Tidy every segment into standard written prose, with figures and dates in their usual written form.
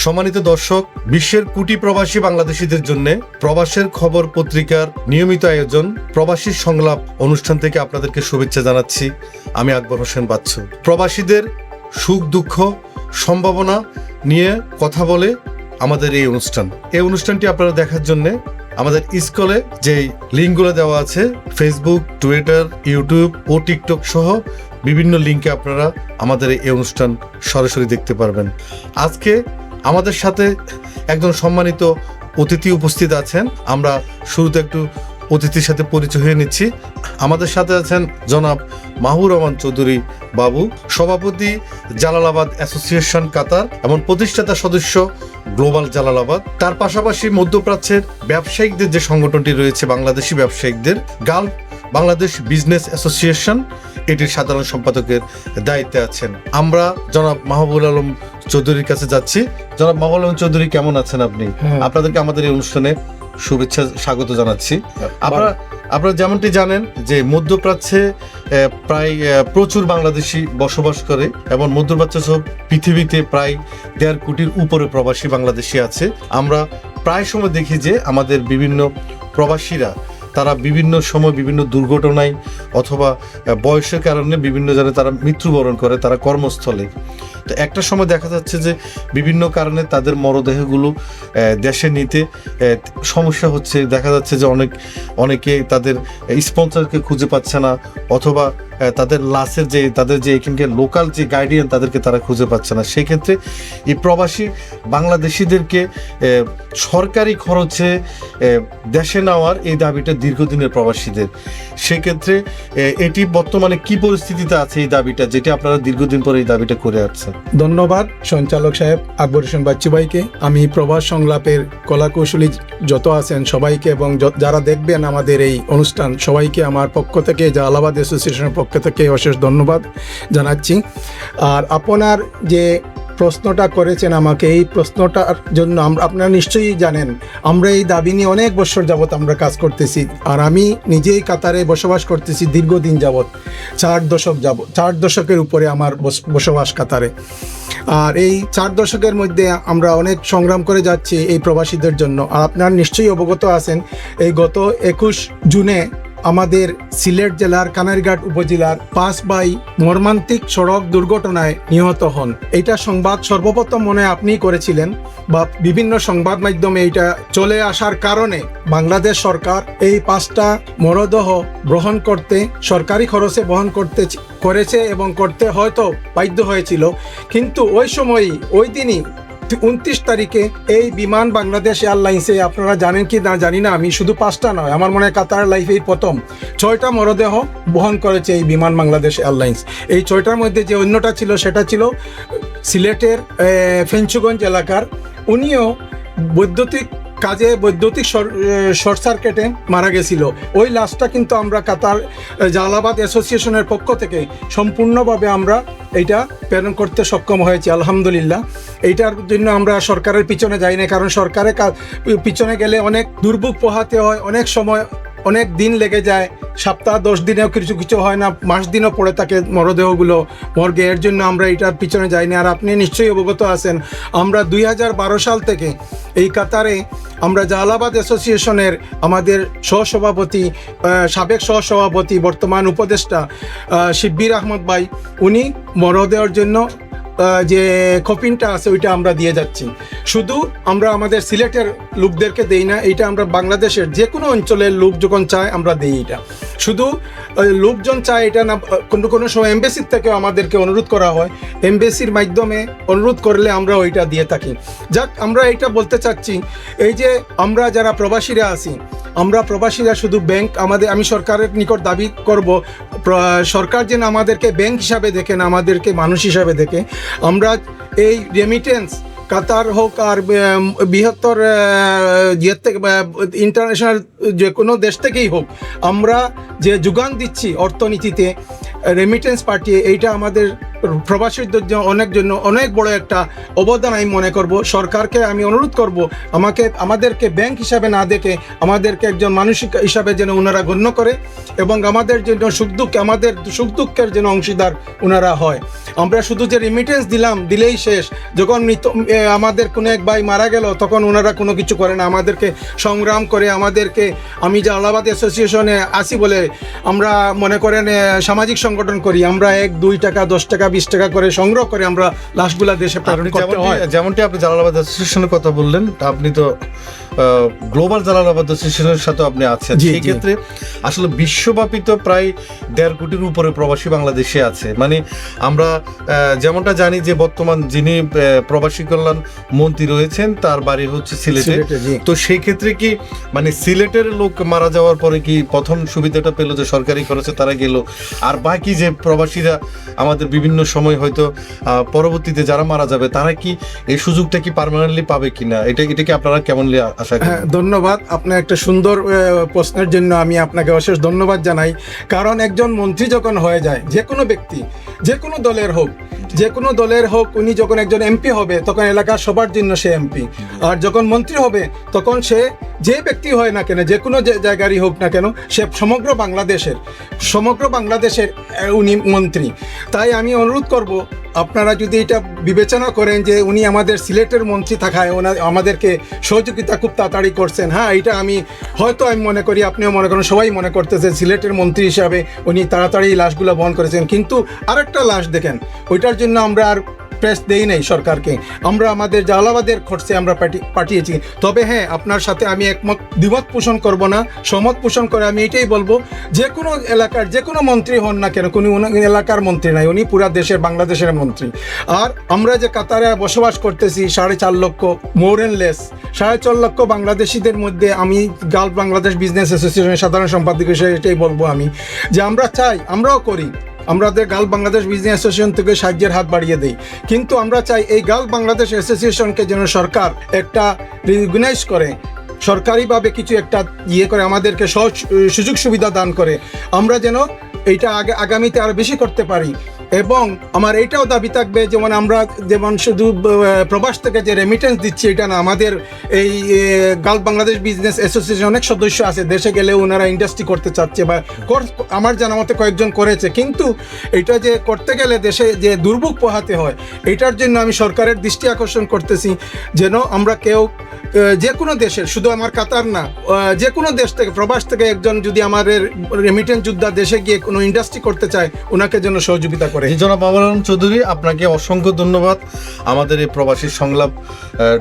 সম্মানিত দর্শক, বিশ্বের কোটি প্রবাসী বাংলাদেশীদের জন্য প্রবাসের খবর পত্রিকার নিয়মিত আয়োজন প্রবাসী সংলাপ অনুষ্ঠান থেকে আপনাদেরকে শুভেচ্ছা জানাচ্ছি। আমি আকবর হোসেন বাচ্চু। প্রবাসীদের সুখ দুঃখ সম্ভাবনা নিয়ে কথা বলে আমাদের এই অনুষ্ঠানটি আপনারা দেখার জন্য আমাদের স্কলে যে লিঙ্কগুলো দেওয়া আছে, ফেসবুক, টুইটার, ইউটিউব ও টিকটক সহ বিভিন্ন লিঙ্কে আপনারা আমাদের এই অনুষ্ঠান সরাসরি দেখতে পারবেন। আজকে আমাদের সাথে একজন সম্মানিত অতিথি উপস্থিত আছেন। আমরা শুরুতে একটু অতিথির সাথে পরিচয় হয়ে নিচ্ছি। আমাদের সাথে আছেন জনাব মাহবুর রহমান চৌধুরী বাবু, সভাপতি জালালাবাদ অ্যাসোসিয়েশন কাতার এবং প্রতিষ্ঠাতা সদস্য গ্লোবাল জালালাবাদ। তার পাশাপাশি মধ্যপ্রাচ্যের ব্যবসায়িকদের যে সংগঠনটি রয়েছে, বাংলাদেশি ব্যবসায়িকদের গালফ বাংলাদেশ বিজনেস অ্যাসোসিয়েশন, এটির সাধারণ সম্পাদকের দায়িত্বে আছেন। আমরা জনাব মাহবুব আলম চৌধুরীর কাছে যাচ্ছি। জনাব মাহবুব আলম চৌধুরী, কেমন আছেন আপনি? আপনাদেরকে আমাদের এই অনুষ্ঠানে শুভেচ্ছা স্বাগত জানাচ্ছি। আপনারা যেমনটি জানেন যে মধ্যপ্রাচ্যে প্রায় প্রচুর বাংলাদেশি বসবাস করে এবং মধ্যপ্রাচ্য সহ পৃথিবীতে প্রায় 1.5 কোটির উপরে প্রবাসী বাংলাদেশি আছে। আমরা প্রায় সময় দেখি যে আমাদের বিভিন্ন প্রবাসীরা তারা বিভিন্ন সময় বিভিন্ন দুর্ঘটনায় অথবা বয়সের কারণে বিভিন্ন জায়গায় তারা মৃত্যুবরণ করে তারা কর্মস্থলে। তো একটা সময় দেখা যাচ্ছে যে বিভিন্ন কারণে তাদের মরদেহগুলো দেশে নিতে সমস্যা হচ্ছে। দেখা যাচ্ছে যে অনেকে তাদের স্পন্সরকে খুঁজে পাচ্ছে না, অথবা তাদের লাশের তাদের যে এখানকার লোকাল যে গার্ডিয়ান তাদেরকে তারা খুঁজে পাচ্ছে না। সেই ক্ষেত্রে এই প্রবাসী বাংলাদেশিদেরকে সরকারি খরচে দেশে নেওয়ার এই দাবিটা দীর্ঘদিনের প্রবাসীদের। সেক্ষেত্রে এটি বর্তমানে কি পরিস্থিতিতে আছে এই দাবিটা, যেটি আপনারা দীর্ঘদিন পরে এই দাবিটা করে আসছেন? ধন্যবাদ সঞ্চালক সাহেব আকবর হোসেন বাচ্চু ভাইকে। আমি প্রবাস সংলাপের কলাকৌশলী যত আছেন সবাইকে এবং যারা দেখবেন আমাদের এই অনুষ্ঠান সবাইকে আমার পক্ষ থেকে, জালালাবাদ অ্যাসোসিয়েশনের পক্ষ থেকে অশেষ ধন্যবাদ জানাচ্ছি। আর আপনার যে প্রশ্নটা করেছেন আমাকে, এই প্রশ্নটার জন্য আপনারা নিশ্চয়ই জানেন আমরা এই দাবি নিয়ে অনেক বছর যাবৎ আমরা কাজ করতেছি। আর আমি নিজেই কাতারে বসবাস করতেছি দীর্ঘদিন যাবৎ, 4 দশকের উপরে আমার বসবাস কাতারে। আর এই 4 দশকের মধ্যে আমরা অনেক সংগ্রাম করে যাচ্ছি এই প্রবাসীদের জন্য। আর আপনারা নিশ্চয়ই অবগত আছেন, এই গত 21 জুনে আমাদের সিলেট জেলার কানাইঘাট উপজেলার 5 ভাই মর্মান্তিক সড়ক দুর্ঘটনায় নিহত হন। এইটা সংবাদ সর্বপ্রথম মনে আপনিই করেছিলেন, বা বিভিন্ন সংবাদ মাধ্যমে এইটা চলে আসার কারণে বাংলাদেশ সরকার এই 5টা মরদেহ গ্রহণ করতে সরকারি খরচে বহন করেছে এবং করতে হয়তো বাধ্য হয়েছিল। কিন্তু ওই সময়ই, ওই দিনই 29 তারিখে এই বিমান বাংলাদেশ এয়ারলাইন্সে, আপনারা জানেন কি না জানি না আমি, শুধু 5টা নয়, আমার মনে হয় কাতার লাইফে প্রথম 6টা মরদেহ বহন করেছে এই বিমান বাংলাদেশ এয়ারলাইন্স। এই 6টার মধ্যে যে অন্যটা ছিল সেটা ছিল সিলেটের ফেঞ্চুগঞ্জ এলাকার। উনিও বৈদ্যুতিক শর্ট সার্কিটে মারা গেছিল। ওই লাশটা কিন্তু আমরা কাতার জালালাবাদ অ্যাসোসিয়েশনের পক্ষ থেকে সম্পূর্ণভাবে আমরা এইটা প্রেরণ করতে সক্ষম হয়েছি, আলহামদুলিল্লাহ। এইটার জন্য আমরা সরকারের পিছনে যাই না, কারণ সরকারের পিছনে গেলে অনেক দুর্ভোগ পোহাতে হয়, অনেক সময় অনেক দিন লেগে যায়, সপ্তাহ 10 দিনেও কিছু হয় না, মাস দিনও পড়ে থাকে মরদেহগুলো মর্গে। এর জন্য আমরা এটার পিছনে যাই না। আর আপনি নিশ্চয়ই অবগত আছেন, আমরা 2012 সাল থেকে এই কাতারে আমরা জালালাবাদ অ্যাসোসিয়েশনের আমাদের সহসভাপতি, সাবেক সহসভাপতি, বর্তমান উপদেষ্টা শিব্বির আহমদ ভাই, উনি মরদেহের জন্য যে কপিনটা আছে ওইটা আমরা দিয়ে যাচ্ছি। শুধু আমরা আমাদের সিলেটের লোকদেরকে দেই না, এইটা আমরা বাংলাদেশের যে কোনো অঞ্চলের লোক যখন চায় আমরা দিই। এটা শুধু লোকজন চায় এটা না, কোনো সময় এমবেসির থেকেও আমাদেরকে অনুরোধ করা হয়, এমবেসির মাধ্যমে অনুরোধ করলে আমরা ওইটা দিয়ে থাকি। যাক, আমরা এইটা বলতে চাচ্ছি, এই যে আমরা যারা প্রবাসীরা আছি, আমরা প্রবাসীরা শুধু ব্যাংক আমি সরকারের নিকট দাবি করব, সরকার যেন আমাদেরকে ব্যাংক হিসাবে দেখেন, আমাদেরকে মানুষ হিসাবে দেখে। আমরা এই রেমিটেন্স কাতার হোক আর বৃহত্তর থেকে ইন্টারন্যাশনাল যে কোনো দেশ থেকেই হোক, আমরা যে যোগান দিচ্ছি অর্থনীতিতে রেমিটেন্স পাঠিয়ে, এইটা আমাদের প্রবাসীদের জন্য অনেক বড় একটা অবদান আমি মনে করব। সরকারকে আমি অনুরোধ করব আমাদেরকে ব্যাংক হিসাবে না দেখে আমাদেরকে একজন মানুষ হিসাবে যেন ওনারা গণ্য করে এবং আমাদের জন্য আমাদের সুখ দুঃখের যেন অংশীদার ওনারা হয়। আমরা শুধু যে রিমিটেন্স দিলেই শেষ, যখন আমাদের কোনো এক ভাই মারা গেল তখন ওনারা কোনো কিছু করে না, আমাদেরকে সংগ্রাম করে আমি যে আলাহাবাদ অ্যাসোসিয়েশনে আসি বলে আমরা মনে করেন সামাজিক সংগঠন করি, আমরা 1-2 টাকা 10 টাকা 20 টাকা করে সংগ্রহ করে আমরা লাশগুলা দেশে প্রেরণ করতে হয়। যেমনটি আপনি জালালাবাদ অ্যাসোসিয়েশনের কথা বললেন, আপনি তো গ্লোবাল জালালাবাদ অ্যাসোসিয়েশনের সাথে আপনি আছেন, সেই ক্ষেত্রে আসলে বিশ্বব্যাপী তো প্রায় 1.5 কোটির উপরে প্রবাসী বাংলাদেশে আছে। মানে আমরা যেমনটা জানি যে বর্তমান যিনি প্রবাসী কল্যাণ মন্ত্রী রয়েছেন তার বাড়ি হচ্ছে সিলেটে, তো সেই ক্ষেত্রে কি মানে সিলেটের লোক মারা যাওয়ার পরে কি প্রথম সুবিধাটা পেল যে সরকারি খরচে তারা গেল, আর বাকি যে প্রবাসীরা আমাদের বিভিন্ন সময় হয়তো পরবর্তীতে যারা মারা যাবে তারা কি এই সুযোগটা কি পার্মানেন্টলি পাবে কিনা, এটা কি আপনারা কেমন আশা করেন? ধন্যবাদ, আপনার একটা সুন্দর প্রশ্নের জন্য আমি আপনাকে অশেষ ধন্যবাদ জানাই। কারণ একজন মন্ত্রী যখন হয়ে যায়, যে কোনো ব্যক্তি যে কোনো দলের হোক উনি যখন একজন এমপি হবে তখন এলাকার সবার জন্য সে এমপি, আর যখন মন্ত্রী হবে তখন সে যে ব্যক্তি হয় না কেন, যে কোনো জায়গারই হোক না কেন, সে সমগ্র বাংলাদেশের উনি মন্ত্রী। তাই আমি অনুরোধ করব আপনারা যদি এটা বিবেচনা করেন যে উনি আমাদের সিলেটের মন্ত্রী থাকায় আমাদেরকে সহযোগিতা খুব তাড়াতাড়ি করছেন। হ্যাঁ, এটা আমি মনে করি, আপনিও মনে করেন, সবাই মনে করতেছে সিলেটের মন্ত্রী হিসাবে উনি তাড়াতাড়ি লাশগুলো বহন করেছেন। কিন্তু আরেকটা লাশ দেখেন, ওইটার জন্য আমরা আর প্রেস দেই নাই সরকারকে, আমরা আমাদের জালালাবাদের খরচে আমরা পাঠিয়েছি। তবে হ্যাঁ, আপনার সাথে আমি দ্বিমত পোষণ করব না, সহমত পোষণ করে আমি এটাই বলবো, যে কোনো এলাকার যে কোনো মন্ত্রী হন না কেন, কোনো এলাকার মন্ত্রী নাই, উনি পুরা দেশের বাংলাদেশের মন্ত্রী। আর আমরা যে কাতারে বসবাস করতেছি 4.5 লক্ষ, মোর এন্ড লেস 4.5 লক্ষ বাংলাদেশিদের মধ্যে আমি গালফ বাংলাদেশ বিজনেস অ্যাসোসিয়েশনের সাধারণ সম্পাদক হিসেবে এটাই বলবো আমি, যে আমরা চাই, আমরাও করি, আমাদের গালফ বাংলাদেশ বিজনেস অ্যাসোসিয়েশন থেকে সাহায্যের হাত বাড়িয়ে দেই, কিন্তু আমরা চাই এই গালফ বাংলাদেশ অ্যাসোসিয়েশনকে যেন সরকার একটা রিকগনাইজ করে, সরকারিভাবে কিছু একটা করে আমাদেরকে সুযোগ সুবিধা দান করে, আমরা যেন এইটা আগামীতে আরো বেশি করতে পারি। এবং আমার এইটাও দাবি থাকবে যেমন শুধু প্রবাস থেকে যে রেমিটেন্স দিচ্ছি এটা না, আমাদের এই গালফ বাংলাদেশ বিজনেস অ্যাসোসিয়েশন অনেক সদস্য আছে, দেশে গেলে ওনারা ইন্ডাস্ট্রি করতে চাচ্ছে বা আমার জানা মতে কয়েকজন করেছে, কিন্তু এটা যে করতে গেলে দেশে যে দুর্ভোগ পোহাতে হয়, এটার জন্য আমি সরকারের দৃষ্টি আকর্ষণ করতেছি যেন আমরা কেউ যে কোনো দেশের, শুধু আমার কাতার না, যে কোনো দেশ থেকে প্রবাস থেকে একজন যদি আমাদের রেমিটেন্স যোদ্ধা দেশে গিয়ে কোনো ইন্ডাস্ট্রি করতে চায়, ওনাকে যেন সহযোগিতা করে। জনাব বাবুল আলম চৌধুরী, আপনাকে অসংখ্য ধন্যবাদ আমাদের এই প্রবাসী সংলাপ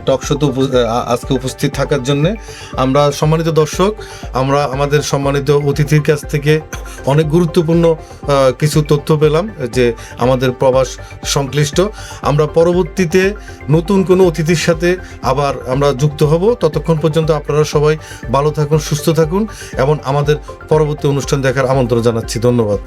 টক শোতে আজকে উপস্থিত থাকার জন্য। আমরা সম্মানিত দর্শক, আমরা আমাদের সম্মানিত অতিথির কাছ থেকে অনেক গুরুত্বপূর্ণ কিছু তথ্য পেলাম যে আমাদের প্রবাস সংশ্লিষ্ট। আমরা পরবর্তীতে নতুন কোনো অতিথির সাথে আবার আমরা যুক্ত হব। ততক্ষণ পর্যন্ত আপনারা সবাই ভালো থাকুন, সুস্থ থাকুন এবং আমাদের পরবর্তী অনুষ্ঠান দেখার আমন্ত্রণ জানাচ্ছি। ধন্যবাদ।